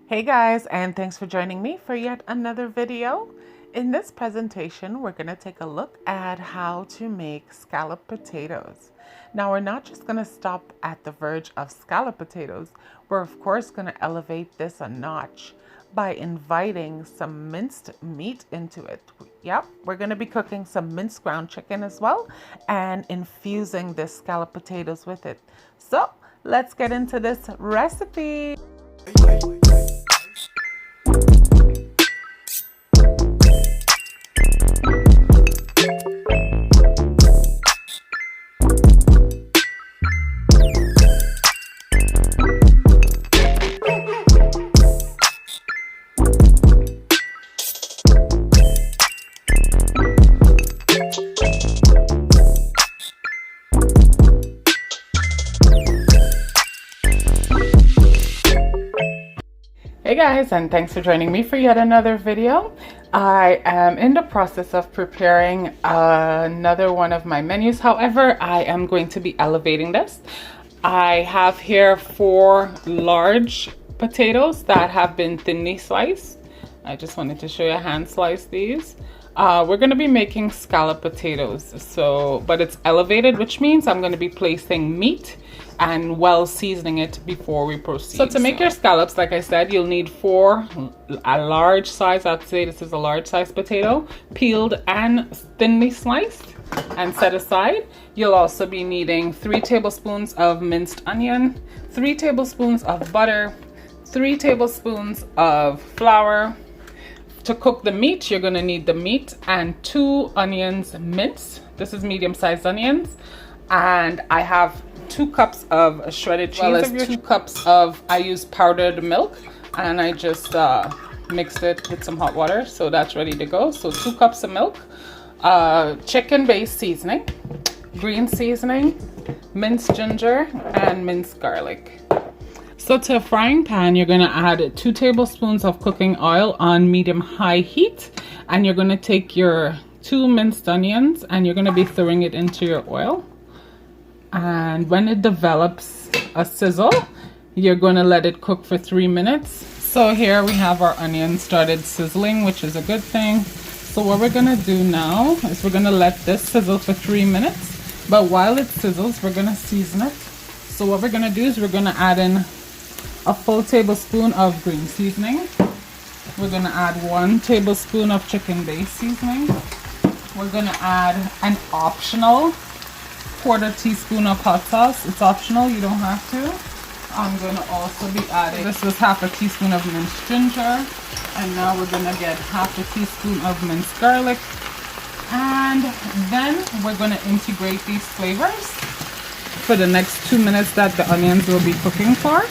Hey guys, and thanks for joining me for yet another video. In this presentation, we're going to take a look at how to make scalloped potatoes. Now, we're not just going to stop at the verge of scalloped potatoes. We're of course going to elevate this a notch by inviting some minced meat into it. Yep, we're going to be cooking some minced ground chicken as well and infusing this scalloped potatoes with it. So let's get into this recipe. Hey guys, and thanks for joining me for yet another video. I am in the process of preparing another one of my menus. However, I am going to be elevating this. I have here 4 large potatoes that have been thinly sliced. I just wanted to show you hand slice these. We're going to be making scalloped potatoes, but it's elevated, which means I'm going to be placing meat and well seasoning it before we proceed. So to make your scallops, like I said, you'll need 4 a large size, I'd say this is a large size potato, peeled and thinly sliced and set aside. You'll also be needing 3 tablespoons of minced onion, 3 tablespoons of butter, 3 tablespoons of flour. To cook the meat, you're going to need the meat and 2 onions minced. This is medium-sized onions. And I have 2 cups of shredded cheese. Well as 2 cups of, I use powdered milk. And I just mixed it with some hot water. So that's ready to go. So 2 cups of milk. Chicken-based seasoning. Green seasoning. Minced ginger. And minced garlic. So to a frying pan, you're going to add 2 tablespoons of cooking oil on medium-high heat. And you're going to take your 2 minced onions and you're going to be throwing it into your oil. And when it develops a sizzle, you're going to let it cook for 3 minutes. So here we have our onions started sizzling, which is a good thing. So what we're going to do now is we're going to let this sizzle for 3 minutes. But while it sizzles, we're going to season it. So what we're going to do is we're going to add in a full tablespoon of green seasoning. We're going to add 1 tablespoon of chicken-based seasoning. We're going to add an optional 1/4 teaspoon of hot sauce. It's optional, you don't have to. I'm going to also be adding, this was 1/2 teaspoon of minced ginger. And now we're going to get 1/2 teaspoon of minced garlic. And then we're going to integrate these flavors for the next 2 minutes that the onions will be cooking for.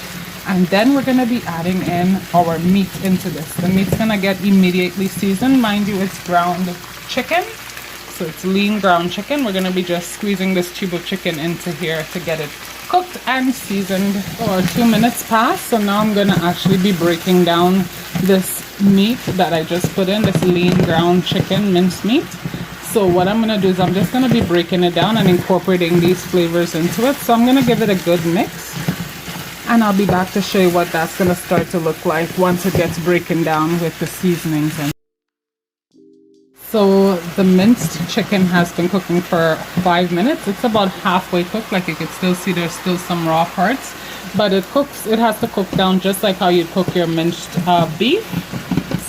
And then we're going to be adding in our meat into this. The meat's going to get immediately seasoned. Mind you, it's ground chicken. So it's lean ground chicken. We're going to be just squeezing this tube of chicken into here to get it cooked and seasoned. For 2 minutes passed. So now I'm going to actually be breaking down this meat that I just put in, this lean ground chicken minced meat. So what I'm going to do is I'm just going to be breaking it down and incorporating these flavors into it. So I'm going to give it a good mix. And I'll be back to show you what that's going to start to look like once it gets breaking down with the seasonings. So the minced chicken has been cooking for 5 minutes. It's about halfway cooked. Like you can still see there's still some raw parts. But it has to cook down just like how you cook your minced beef.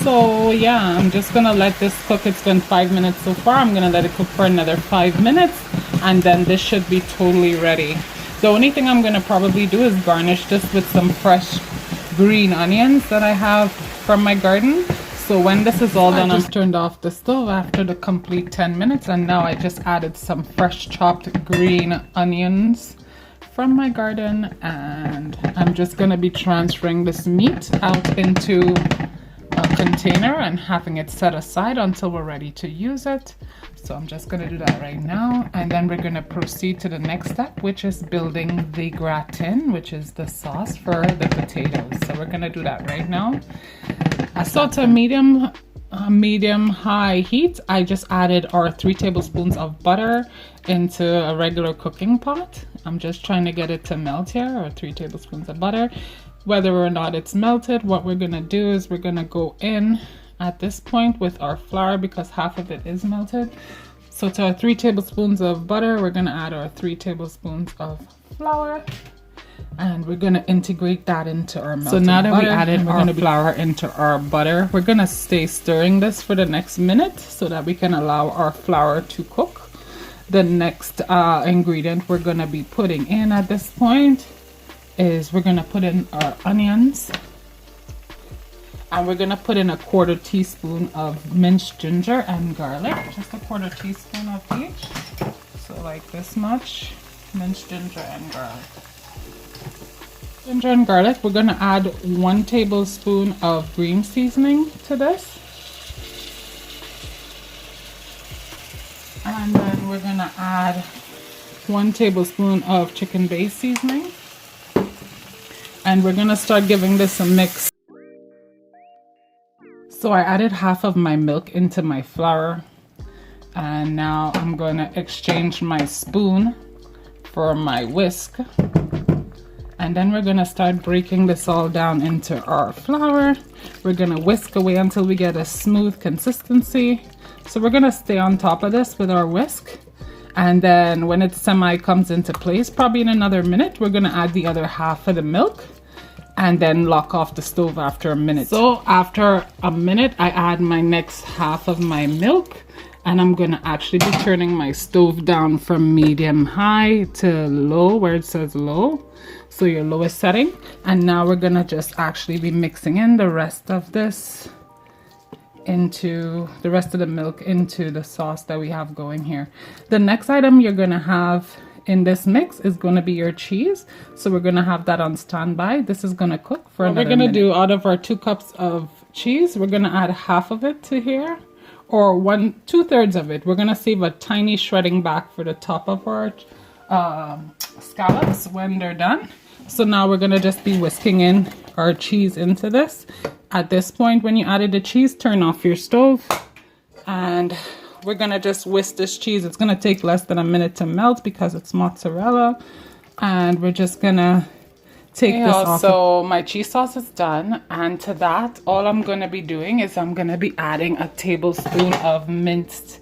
So yeah, I'm just going to let this cook. It's been 5 minutes so far. I'm going to let it cook for another 5 minutes. And then this should be totally ready. The only thing I'm going to probably do is garnish this with some fresh green onions that I have from my garden. So when this is all done, I just turned off the stove after the complete 10 minutes. And now I just added some fresh chopped green onions from my garden. And I'm just going to be transferring this meat out into a container and having it set aside until we're ready to use it. So I'm just going to do that right now. And then we're going to proceed to the next step, which is building the gratin, which is the sauce for the potatoes. So we're going to do that right now. So to medium-high heat, I just added our 3 tablespoons of butter into a regular cooking pot. I'm just trying to get it to melt here, or 3 tablespoons of butter. whether or not it's melted. What we're gonna do is we're gonna go in at this point with our flour because half of it is melted. So to our 3 tablespoons of butter, we're gonna add our 3 tablespoons of flour, and we're gonna integrate that into our melted butter. So now that we added our flour into our butter, we're gonna stay stirring this for the next minute so that we can allow our flour to cook. The next ingredient we're gonna be putting in at this point is we're gonna put in our onions, and we're gonna put in a 1/4 teaspoon of minced ginger and garlic, just a 1/4 teaspoon of each. So like this much minced ginger and garlic. Ginger and garlic, we're gonna add 1 tablespoon of green seasoning to this. And then we're gonna add 1 tablespoon of chicken base seasoning. And we're gonna start giving this a mix. So I added half of my milk into my flour, and now I'm gonna exchange my spoon for my whisk. And then we're gonna start breaking this all down into our flour. We're gonna whisk away until we get a smooth consistency. So we're gonna stay on top of this with our whisk. And then when it semi comes into place, probably in another minute, we're gonna add the other half of the milk and then lock off the stove after a minute. So after a minute, I add my next half of my milk, and I'm gonna actually be turning my stove down from medium high to low, where it says low. So your lowest setting. And now we're gonna just actually be mixing in the rest of this into the rest of the milk into the sauce that we have going here. The next item you're gonna have in this mix is going to be your cheese. So we're going to have that on standby. This is going to cook for another minute. We're going to do out of our 2 cups of cheese, we're going to add half of it to here, or 2/3 of it. We're going to save a tiny shredding back for the top of our scallops when they're done. So now we're going to just be whisking in our cheese into this. At this point, when you added the cheese, turn off your stove, and we're gonna just whisk this cheese. It's gonna take less than a minute to melt because it's mozzarella, and we're just gonna take this off. So my cheese sauce is done, and to that, all I'm gonna be doing is I'm gonna be adding a tablespoon of minced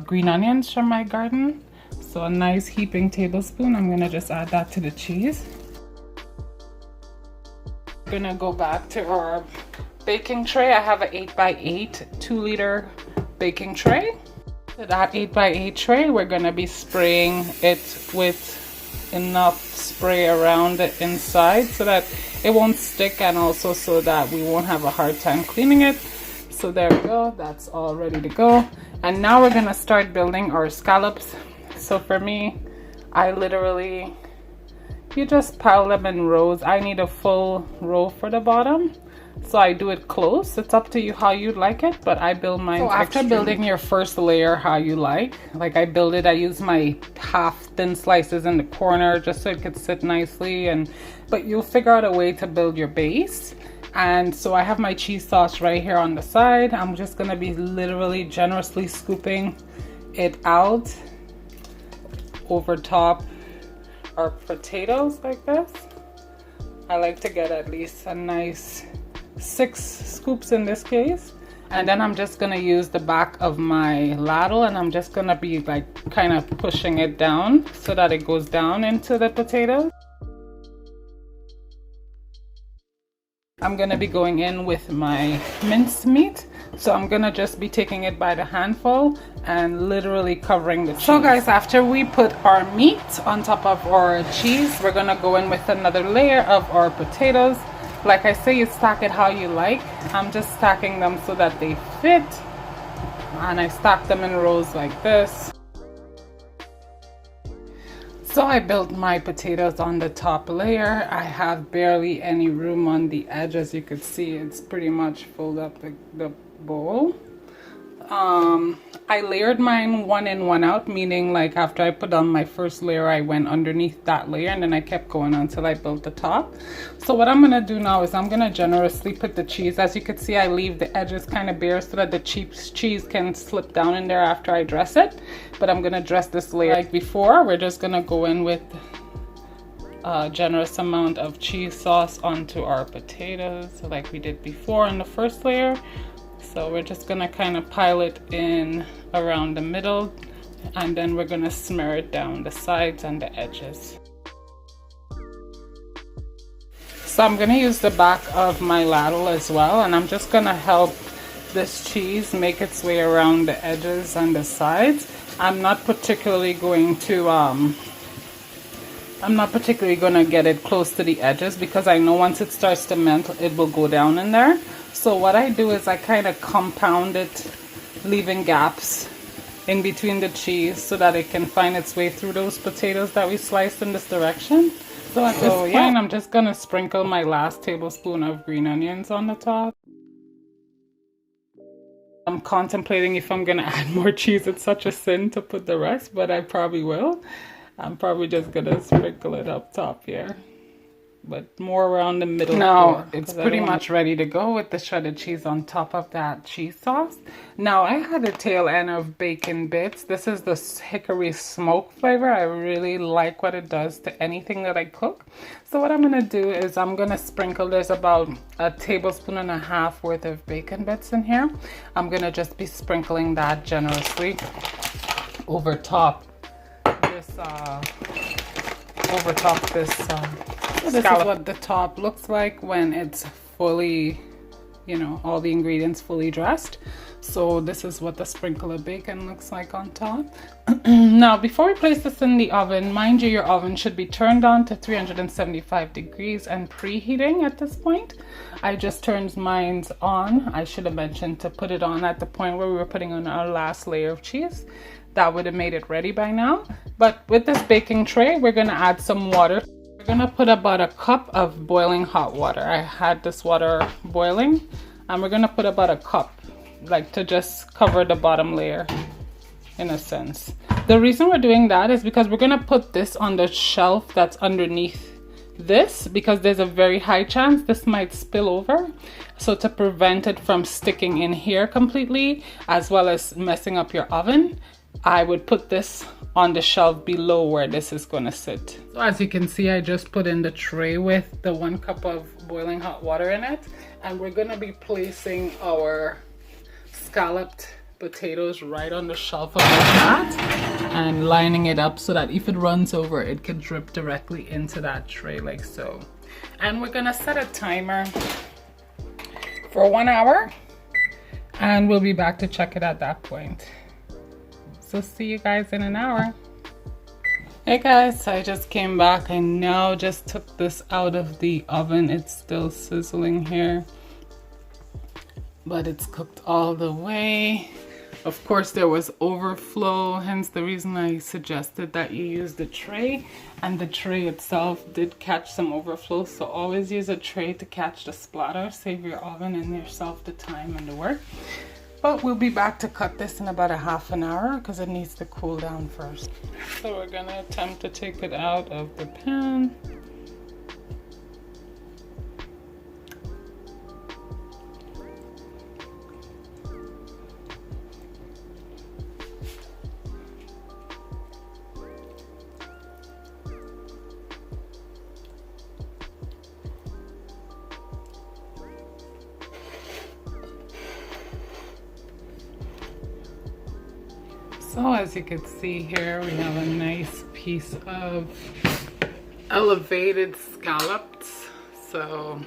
green onions from my garden. So a nice heaping tablespoon. I'm gonna just add that to the cheese. Gonna go back to our baking tray. I have an 8x8 2-liter baking tray. To that 8x8 tray, we're gonna be spraying it with enough spray around the inside so that it won't stick, and also so that we won't have a hard time cleaning it. So there we go, that's all ready to go. And now we're gonna start building our scallops. So for me, you just pile them in rows. I need a full row for the bottom, so I do it close. It's up to you how you like it, but I build mine. So after building your first layer how you like I build it, I use my half thin slices in the corner just so it could sit nicely, but you'll figure out a way to build your base. And so I have my cheese sauce right here on the side. I'm just gonna be literally generously scooping it out over top our potatoes like this. I like to get at least a nice 6 scoops in this case. And then I'm just gonna use the back of my ladle, and I'm just gonna be like kind of pushing it down so that it goes down into the potatoes. I'm gonna be going in with my minced meat. So I'm gonna just be taking it by the handful and literally covering the cheese. So guys, after we put our meat on top of our cheese, we're gonna go in with another layer of our potatoes. Like I say, you stack it how you like. I'm just stacking them so that they fit. And I stack them in rows like this. So I built my potatoes on the top layer. I have barely any room on the edge. As you could see, it's pretty much filled up the bowl. I layered mine 1 in 1 out, meaning like after I put on my first layer, I went underneath that layer, and then I kept going until I built the top. So what I'm gonna do now is I'm gonna generously put the cheese. As you can see, I leave the edges kind of bare so that the cheese can slip down in there after I dress it. But I'm gonna dress this layer like before. We're just gonna go in with a generous amount of cheese sauce onto our potatoes like we did before on the first layer. So we're just gonna kind of pile it in around the middle, and then we're gonna smear it down the sides and the edges. So I'm gonna use the back of my ladle as well, and I'm just gonna help this cheese make its way around the edges and the sides. I'm not particularly going to get it close to the edges, because I know once it starts to melt, it will go down in there. So what I do is I kind of compound it, leaving gaps in between the cheese so that it can find its way through those potatoes that we sliced in this direction. So at this point, I'm just gonna sprinkle my last tablespoon of green onions on the top. I'm contemplating if I'm gonna add more cheese. It's such a sin to put the rest, but I probably will. I'm probably just gonna sprinkle it up top here, but more around the middle. Now it's pretty much ready to go with the shredded cheese on top of that cheese sauce. Now I had a tail end of bacon bits. This is the hickory smoke flavor. I really like what it does to anything that I cook. So what I'm gonna do is I'm gonna sprinkle, there's about 1.5 tablespoons worth of bacon bits in here. I'm gonna just be sprinkling that generously over top this this is what the top looks like when it's fully, you know, all the ingredients fully dressed. So this is what the sprinkle of bacon looks like on top. Now before we place this in the oven, mind you, your oven should be turned on to 375 degrees and preheating at this point. I just turned mine on. I should have mentioned to put it on at the point where we were putting on our last layer of cheese. That would have made it ready by now. But with this baking tray, we're gonna add some water. We're gonna put about 1 cup of boiling hot water. I had this water boiling, and we're gonna put about 1 cup, like to just cover the bottom layer in a sense. The reason we're doing that is because we're gonna put this on the shelf that's underneath this, because there's a very high chance this might spill over. So to prevent it from sticking in here completely, as well as messing up your oven, I would put this on the shelf below where this is going to sit. So as you can see, I just put in the tray with the 1 cup of boiling hot water in it, and we're going to be placing our scalloped potatoes right on the shelf of that and lining it up so that if it runs over, it can drip directly into that tray like so. And we're going to set a timer for 1 hour, and we'll be back to check it at that point. So see you guys in an hour. Hey guys, I just came back. I now just took this out of the oven. It's still sizzling here, but it's cooked all the way. Of course, there was overflow, hence the reason I suggested that you use the tray. And the tray itself did catch some overflow, so always use a tray to catch the splatter. Save your oven and yourself the time and the work. But we'll be back to cut this in about 1/2 hour because it needs to cool down first. So we're gonna attempt to take it out of the pan. So as you can see here, we have a nice piece of elevated scallops. So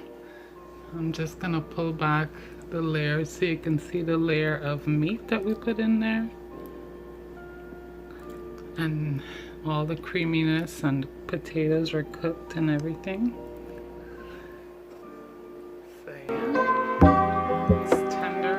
I'm just gonna pull back the layer so you can see the layer of meat that we put in there. And all the creaminess and potatoes are cooked and everything. So yeah, it's tender.